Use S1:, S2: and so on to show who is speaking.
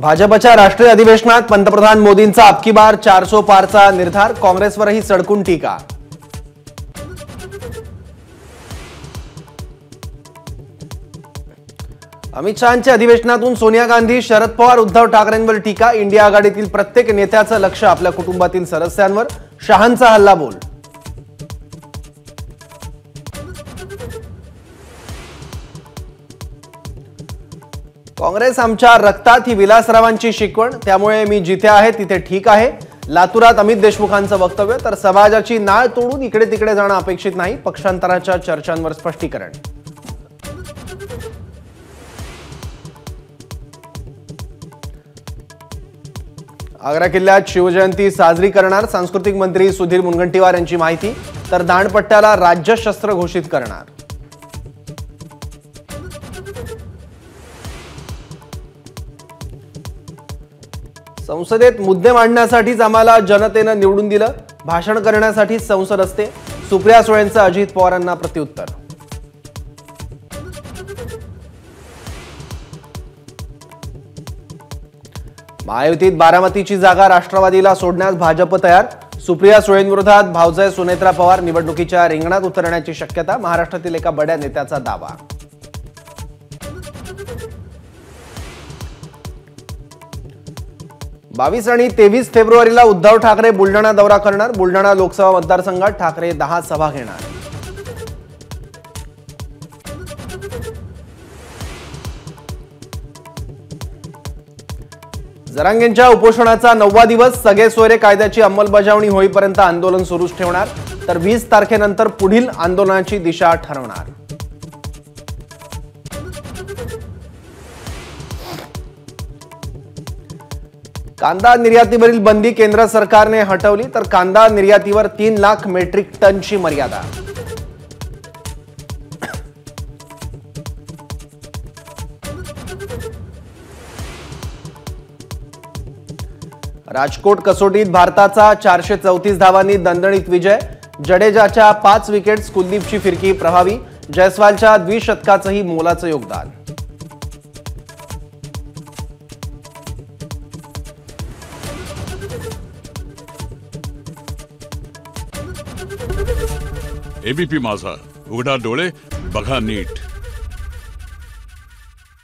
S1: भाजपच्या राष्ट्रीय अधिवेशनात पंतप्रधान मोदींचा अबकी बार 400 पारचा निर्धार, काँग्रेसवरही सडकून टीका। अमित शहांच्या अधिवेशनातून सोनिया गांधी, शरद पवार, उद्धव ठाकरेंवर टीका। इंडिया आघाडीतील प्रत्येक नेत्याचं लक्ष आपल्या कुटुंबातील सदस्यांवर, शहांचा हल्लाबोल। काँग्रेस आमच्या रक्तात ही विलासरावांची शिकवण, त्यामुळे मी जिथे आहे तिथे ठीक आहे। लातूरात अमित देशमुखांचं वक्तव्य। तर समाजाची नाळ तोडून इकडे तिकडे जाणं अपेक्षित नाही, पक्षांतराच्या चर्चांवर स्पष्टीकरण। आग्रा किल्ल्यात शिवजयंती साजरी करणार, सांस्कृतिक मंत्री सुधीर मुनगंटीवार यांची माहिती। तर दांडपट्ट्याला राज्य शस्त्र घोषित करणार। संसदेत मुद्दे मांडण्यासाठीच आम्हाला जनतेनं निवडून दिलं, भाषण करण्यासाठी संसद असते, सुप्रिया सुळेंचं अजित पवारांना प्रत्युत्तर। महायुतीत बारामतीची जागा राष्ट्रवादीला सोडण्यास भाजप तयार, सुप्रिया सुळेंविरोधात भावजय सुनेत्रा पवार निवडणुकीच्या रिंगणात उतरण्याची शक्यता, महाराष्ट्रातील एका बड्या नेत्याचा दावा। 22 आणि 23 फेब्रुवारीला उद्धव ठाकरे बुलढाणा दौरा करणार, बुलढाणा लोकसभा मतदारसंघात ठाकरे 10 सभा घेणार। जरांगेंच्या उपोषणाचा 9वा दिवस, सगळे सोयरे कायद्याची अंमलबजावणी होईपर्यंत आंदोलन सुरूच ठेवणार। तर 20 तारखेनंतर पुढील आंदोलनाची दिशा ठरवणार। कांदा निर्यातीवरील बंदी केंद्र सरकारने हटवली, तर कांदा निर्यातीवर 3 लाख मेट्रिक टनची मर्यादा। राजकोट कसोटीत भारताचा 434 धावांनी दणदणीत विजय, जडेजाच्या 5 विकेट्स, कुलदीपची फिरकी प्रभावी, जयस्वालच्या द्विशतकाचंही मोलाचं योगदान।
S2: एबीपी माझा, उघडा डोळे बघा नीट।